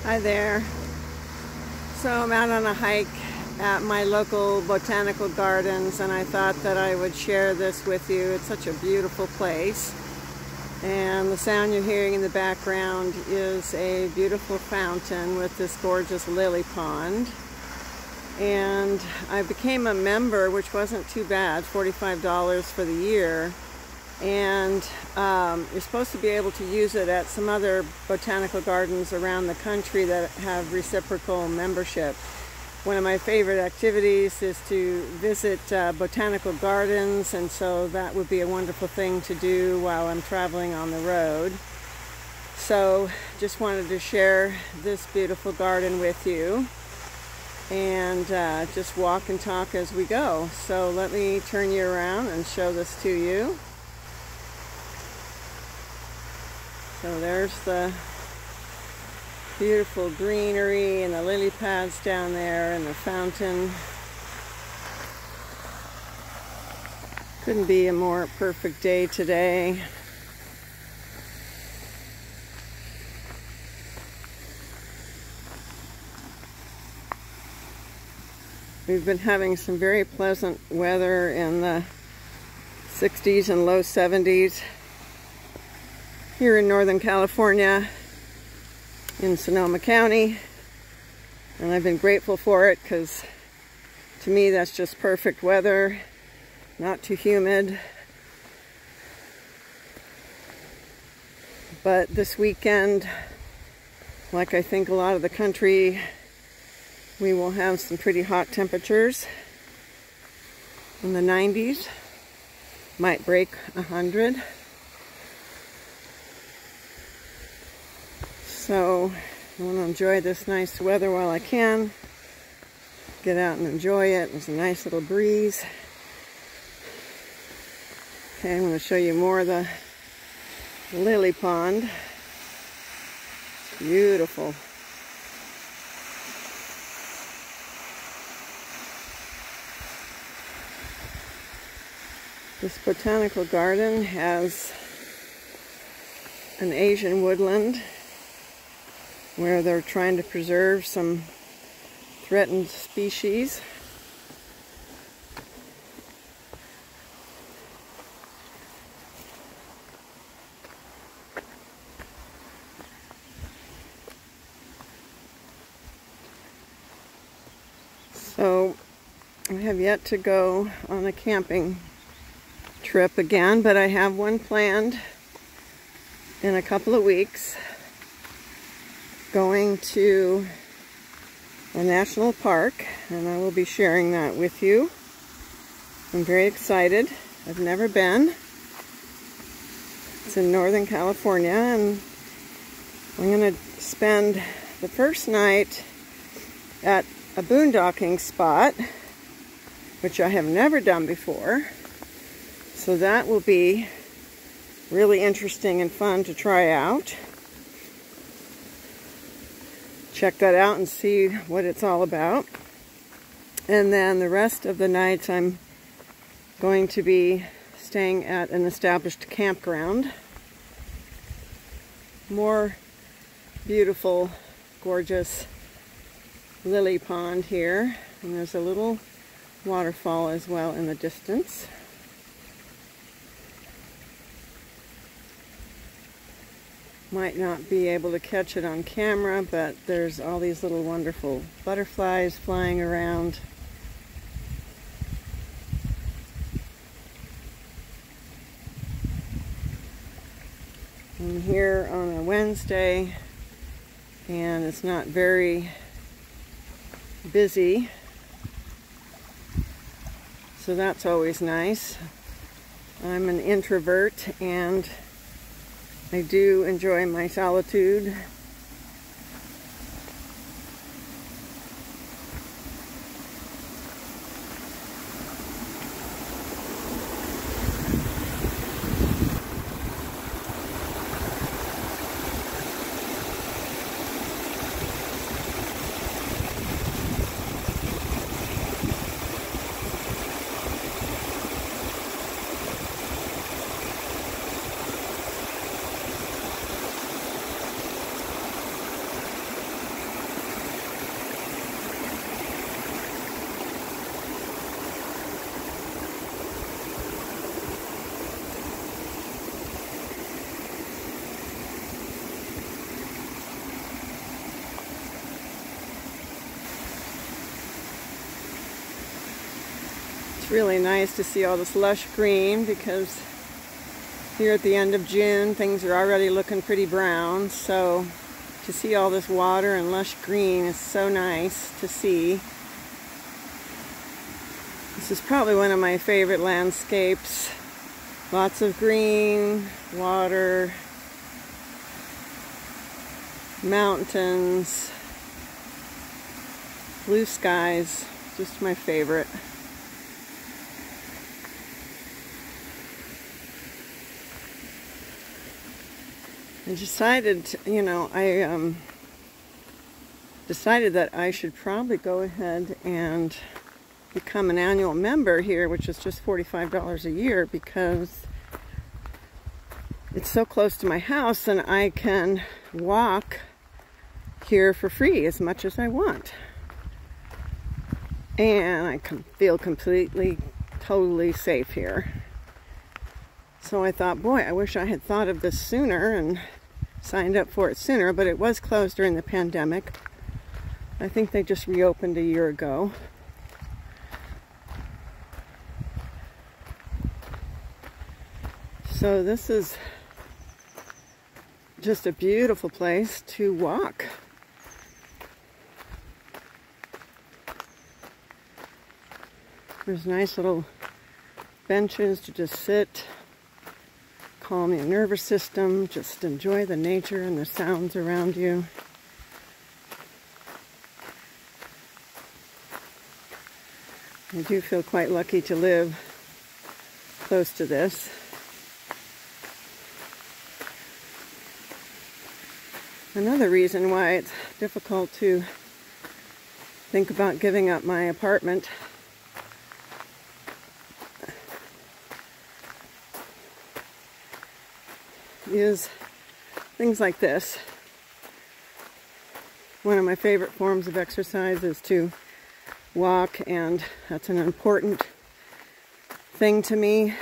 Hi there. So I'm out on a hike at my local botanical gardens, and I thought that I would share this with you. It's such a beautiful place, and the sound you're hearing in the background is a beautiful fountain with this gorgeous lily pond. And I became a member, which wasn't too bad, $45 for the year. And you're supposed to be able to use it at some other botanical gardens around the country that have reciprocal membership. One of my favorite activities is to visit botanical gardens, and so that would be a wonderful thing to do while I'm traveling on the road. So just wanted to share this beautiful garden with you and just walk and talk as we go. So let me turn you around and show this to you. So there's the beautiful greenery and the lily pads down there and the fountain. Couldn't be a more perfect day today. We've been having some very pleasant weather in the 60s and low 70s. Here in Northern California, in Sonoma County, and I've been grateful for it because to me that's just perfect weather, not too humid. But this weekend, like I think a lot of the country, we will have some pretty hot temperatures in the 90s, might break 100. So I want to enjoy this nice weather while I can. Get out and enjoy it. There's a nice little breeze. Okay, I'm going to show you more of the lily pond. It's beautiful. This botanical garden has an Asian woodland where they're trying to preserve some threatened species. So I have yet to go on a camping trip again, but I have one planned in a couple of weeks. Going to a national park, and I will be sharing that with you. I'm very excited. I've never been. It's in Northern California, and I'm going to spend the first night at a boondocking spot, which I have never done before. So that will be really interesting and fun to try out. Check that out and see what it's all about. And then the rest of the nights I'm going to be staying at an established campground. More beautiful, gorgeous lily pond here. And there's a little waterfall as well in the distance. Might not be able to catch it on camera, but there's all these little wonderful butterflies flying around. I'm here on a Wednesday, and it's not very busy, so that's always nice. I'm an introvert, and I do enjoy my solitude. It's really nice to see all this lush green because here at the end of June things are already looking pretty brown, so to see all this water and lush green is so nice to see. This is probably one of my favorite landscapes. Lots of green, water, mountains, blue skies, just my favorite. I decided, decided that I should probably go ahead and become an annual member here, which is just $45 a year, because it's so close to my house and I can walk here for free as much as I want. And I can feel completely, totally safe here. So I thought, boy, I wish I had thought of this sooner and signed up for it sooner, but it was closed during the pandemic. I think they just reopened a year ago. So this is just a beautiful place to walk. There's nice little benches to just sit, calm your nervous system, just enjoy the nature and the sounds around you. I do feel quite lucky to live close to this. Another reason why it's difficult to think about giving up my apartment is things like this. One of my favorite forms of exercise is to walk, and that's an important thing to me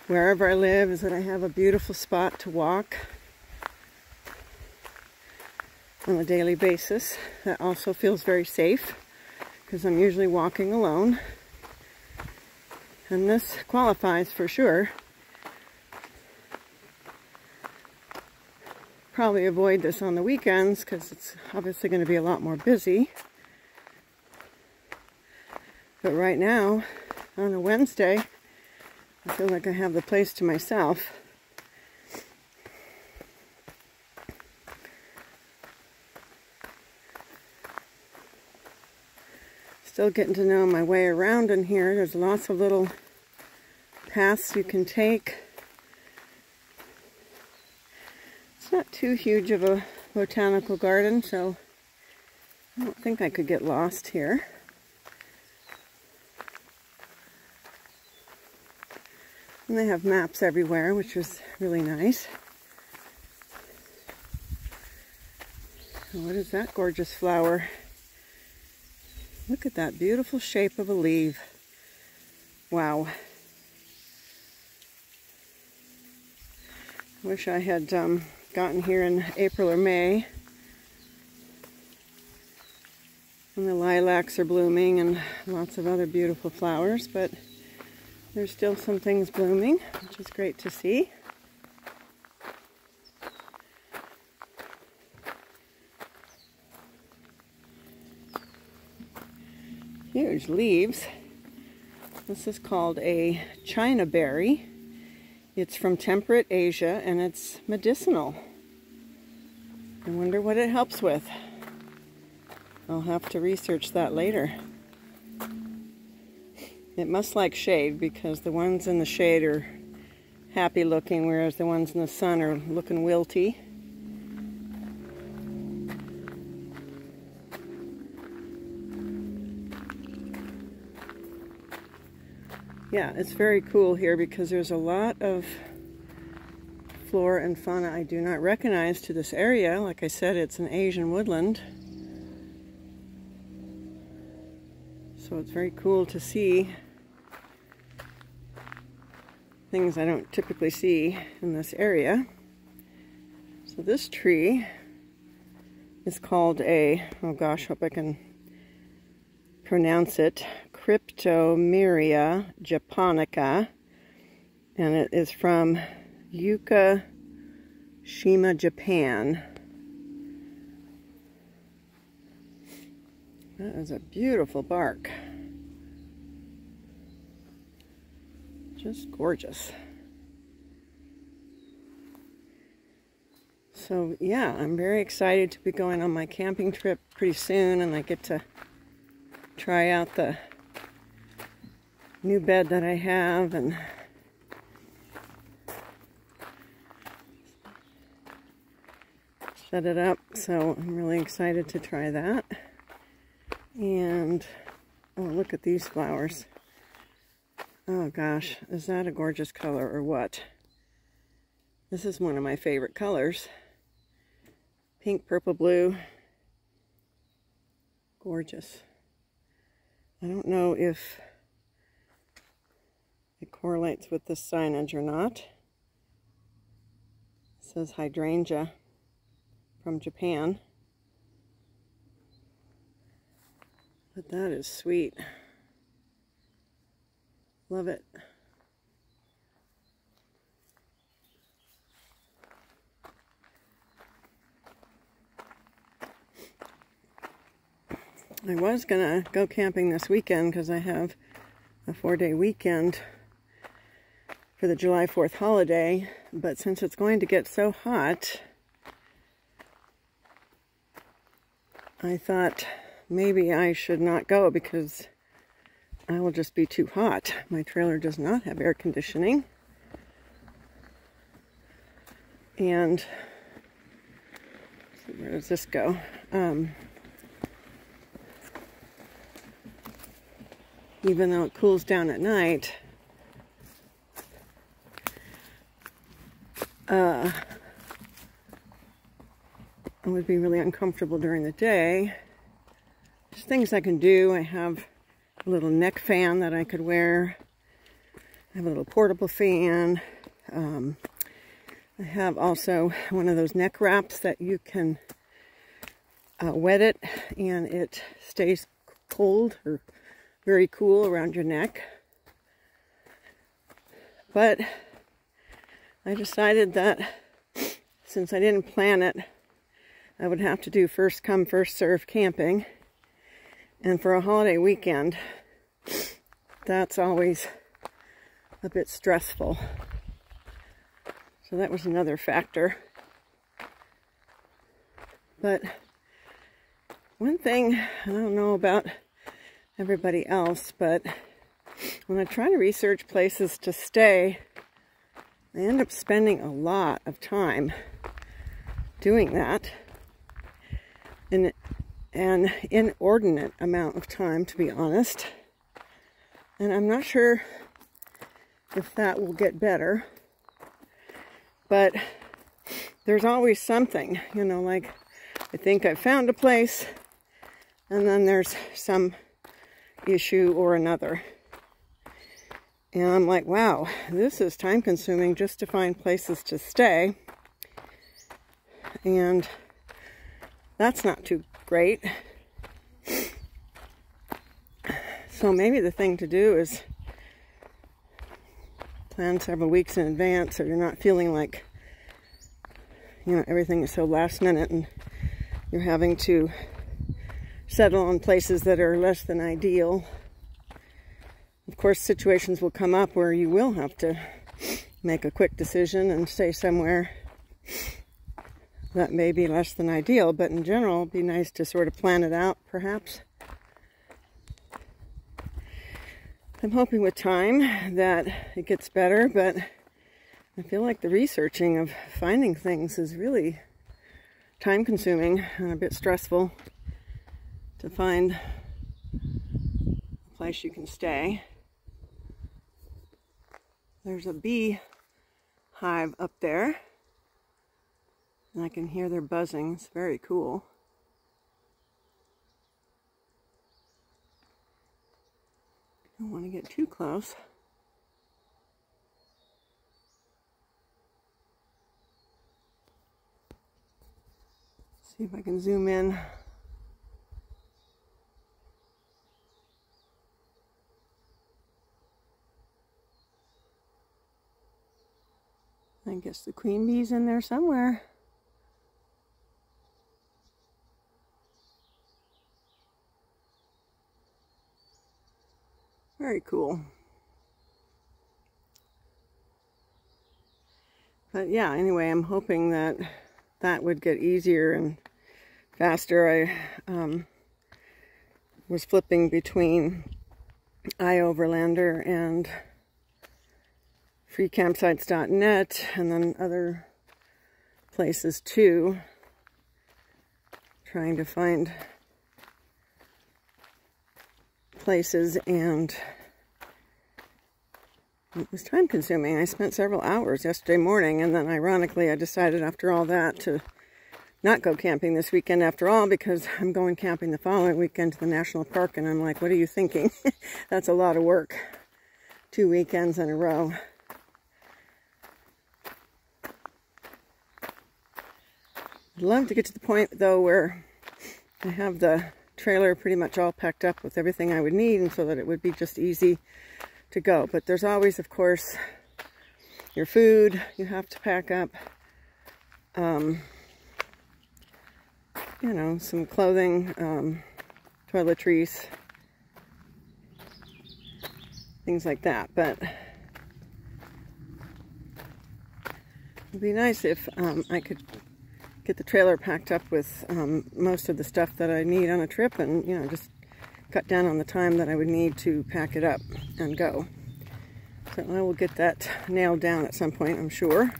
wherever I live, is that I have a beautiful spot to walk on a daily basis. That also feels very safe because I'm usually walking alone, and this qualifies for sure. Probably avoid this on the weekends because it's obviously going to be a lot more busy. But right now, on a Wednesday, I feel like I have the place to myself. Still getting to know my way around in here. There's lots of little paths you can take. It's not too huge of a botanical garden, so I don't think I could get lost here. And they have maps everywhere, which is really nice. What is that gorgeous flower? Look at that beautiful shape of a leaf. Wow. I wish I had gotten here in April or May. And the lilacs are blooming and lots of other beautiful flowers, but there's still some things blooming, which is great to see. Huge leaves. This is called a China berry. It's from temperate Asia and it's medicinal. I wonder what it helps with. I'll have to research that later. It must like shade because the ones in the shade are happy looking, whereas the ones in the sun are looking wilty. Yeah, it's very cool here because there's a lot of flora and fauna I do not recognize to this area. Like I said, it's an Asian woodland. So it's very cool to see things I don't typically see in this area. So this tree is called a, oh gosh, hope I can pronounce it, Cryptomeria japonica, and it is from Yuka Shima, Japan. That is a beautiful bark. Just gorgeous. So yeah, I'm very excited to be going on my camping trip pretty soon, and I get to try out the new bed that I have and set it up. So I'm really excited to try that. And oh, look at these flowers. Oh gosh, is that a gorgeous color or what? This is one of my favorite colors. Pink, purple, blue. Gorgeous. I don't know if it correlates with the signage or not. It says hydrangea from Japan. But that is sweet. Love it. I was gonna go camping this weekend because I have a 4-day weekend for the July 4th holiday, but since it's going to get so hot, I thought maybe I should not go because I will just be too hot. My trailer does not have air conditioning. And let's see, where does this go? Even though it cools down at night, it would be really uncomfortable during the day. Just things I can do. I have a little neck fan that I could wear. I have a little portable fan. I have also one of those neck wraps that you can wet it and it stays cold or very cool around your neck. But I decided that since I didn't plan it, I would have to do first come, first serve camping. And for a holiday weekend, that's always a bit stressful. So that was another factor. But one thing, I don't know about everybody else, but when I try to research places to stay, I end up spending a lot of time doing that. An inordinate amount of time, to be honest. And I'm not sure if that will get better. But there's always something, you know, like I think I found a place and then there's some issue or another. And I'm like, wow, this is time consuming just to find places to stay. And that's not too great. So maybe the thing to do is plan several weeks in advance so you're not feeling like, you know, everything is so last minute and you're having to settle on places that are less than ideal. Of course, situations will come up where you will have to make a quick decision and stay somewhere that may be less than ideal, but in general, it'd be nice to sort of plan it out, perhaps. I'm hoping with time that it gets better, but I feel like the researching of finding things is really time-consuming and a bit stressful to find a place you can stay. There's a bee hive up there, and I can hear their buzzing. It's very cool. Don't want to get too close. See if I can zoom in. I guess the queen bee's in there somewhere. Very cool. But yeah, anyway, I'm hoping that that would get easier and faster. I was flipping between iOverlander and freecampsites.net and then other places too, trying to find places, and it was time consuming. I spent several hours yesterday morning, and then ironically I decided after all that to not go camping this weekend after all, because I'm going camping the following weekend to the national park, and I'm like, what are you thinking? That's a lot of work. 2 weekends in a row. I'd love to get to the point though where I have the trailer pretty much all packed up with everything I would need, and so that it would be just easy to go. But there's always, of course, your food you have to pack up, you know, some clothing, toiletries, things like that. But it'd be nice if I could get the trailer packed up with most of the stuff that I need on a trip, and, you know, just cut down on the time that I would need to pack it up and go. So I will get that nailed down at some point, I'm sure.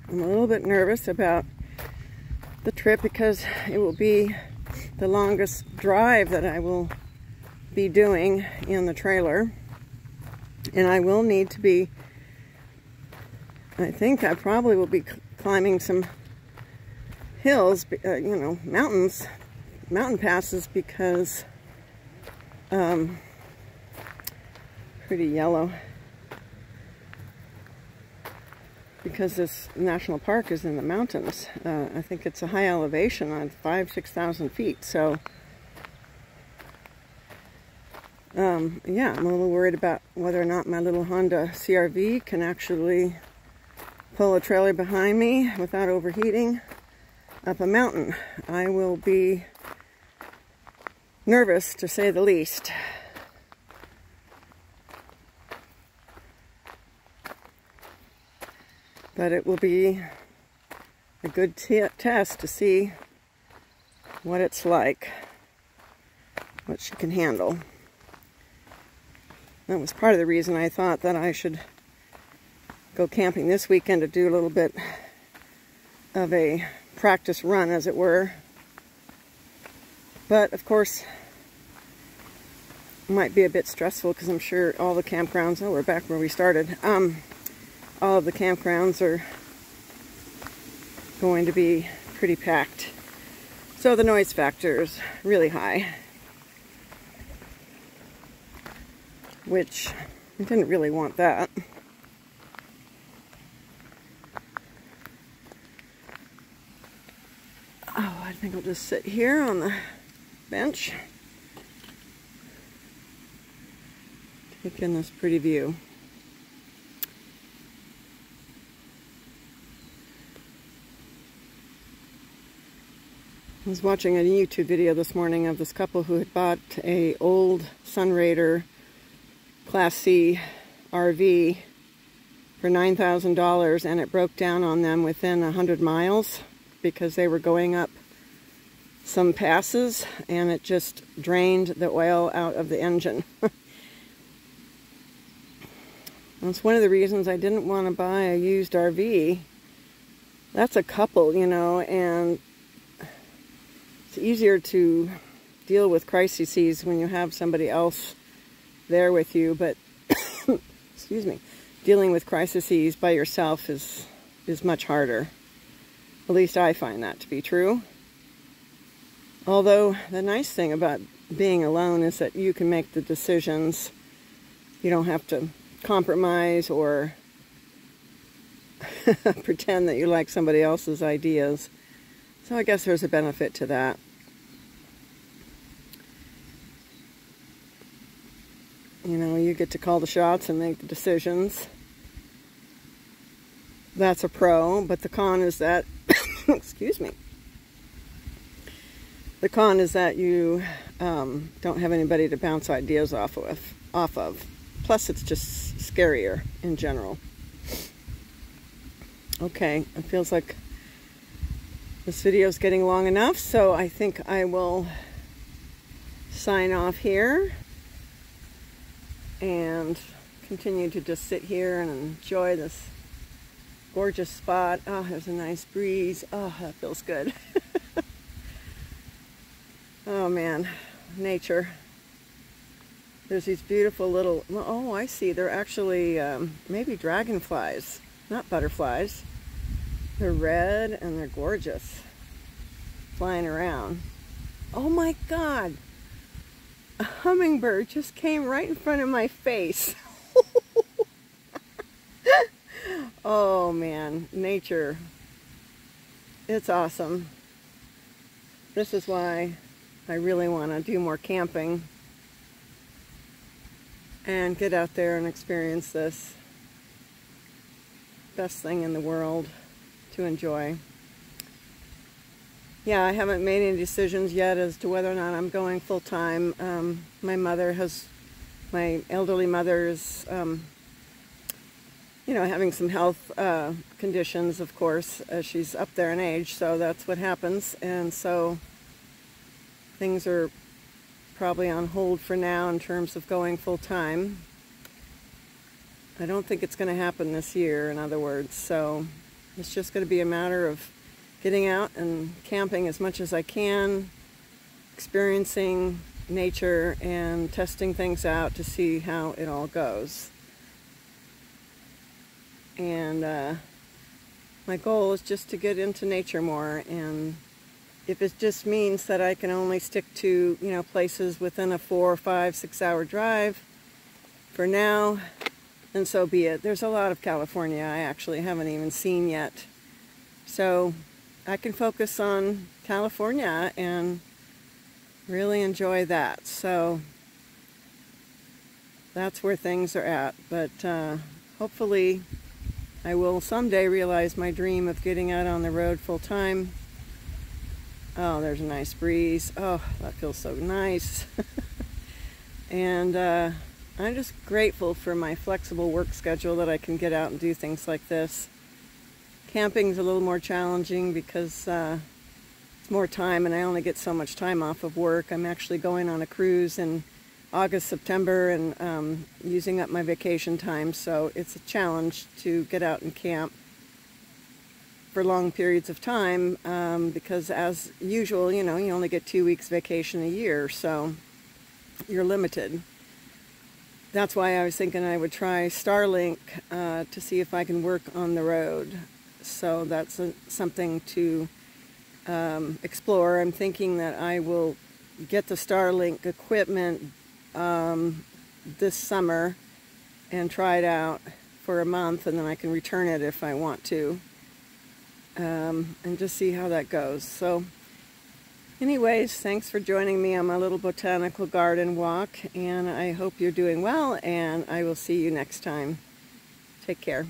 I'm a little bit nervous about the trip because it will be the longest drive that I will be doing in the trailer. And I will need to be, I think I probably will be climbing some hills, you know, mountain passes, because pretty yellow, because this national park is in the mountains. I think it's a high elevation on 5,000–6,000 feet. So yeah, I'm a little worried about whether or not my little Honda CR-V can actually pull a trailer behind me without overheating up a mountain. I will be nervous, to say the least. But it will be a good test to see what it's like, what she can handle. That was part of the reason I thought that I should go camping this weekend, to do a little bit of a practice run, as it were. But of course, it might be a bit stressful, because I'm sure all the campgrounds, oh, we're back where we started, all of the campgrounds are going to be pretty packed. So the noise factor is really high, which I didn't really want that. Oh, I think I'll just sit here on the bench, take in this pretty view. I was watching a YouTube video this morning of this couple who had bought a old Sunraider Class C RV for $9,000, and it broke down on them within 100 miles because they were going up some passes and it just drained the oil out of the engine. That's one of the reasons I didn't want to buy a used RV. That's a couple, you know, and it's easier to deal with crises when you have somebody else there with you, but excuse me, dealing with crises by yourself is much harder. At least I find that to be true. Although the nice thing about being alone is that you can make the decisions. You don't have to compromise or pretend that you like somebody else's ideas. So I guess there's a benefit to that. You know, you get to call the shots and make the decisions. That's a pro, but the con is that, excuse me, the con is that you don't have anybody to bounce ideas off of. Plus, it's just scarier in general. Okay, it feels like this video is getting long enough, so I think I will sign off here and continue to just sit here and enjoy this gorgeous spot. Oh, there's a nice breeze. Oh, that feels good. Oh man, nature. There's these beautiful little, oh, I see, they're actually maybe dragonflies, not butterflies. They're red and they're gorgeous, flying around. Oh my God, a hummingbird just came right in front of my face. Oh man, nature, it's awesome. This is why I really want to do more camping and get out there and experience this. Best thing in the world to enjoy. Yeah, I haven't made any decisions yet as to whether or not I'm going full-time. My elderly mother is, you know, having some health conditions, of course, as she's up there in age, so that's what happens. And so things are probably on hold for now in terms of going full-time. I don't think it's going to happen this year, in other words, so it's just going to be a matter of getting out and camping as much as I can, experiencing nature and testing things out to see how it all goes. And my goal is just to get into nature more, and if it just means that I can only stick to, you know, places within a 4, 5, 6 hour drive for now, then so be it. There's a lot of California I actually haven't even seen yet. So I can focus on California and really enjoy that. So that's where things are at. But hopefully I will someday realize my dream of getting out on the road full time. Oh, there's a nice breeze. Oh, that feels so nice. And I'm just grateful for my flexible work schedule that I can get out and do things like this. Camping's a little more challenging because it's more time and I only get so much time off of work. I'm actually going on a cruise in August, September, and using up my vacation time, so it's a challenge to get out and camp for long periods of time because, as usual, you know, you only get 2 weeks vacation a year, so you're limited. That's why I was thinking I would try Starlink to see if I can work on the road. So that's something to explore. I'm thinking that I will get the Starlink equipment this summer and try it out for a month, and then I can return it if I want to, and just see how that goes. So anyways, thanks for joining me on my little botanical garden walk, and I hope you're doing well, and I will see you next time. Take care.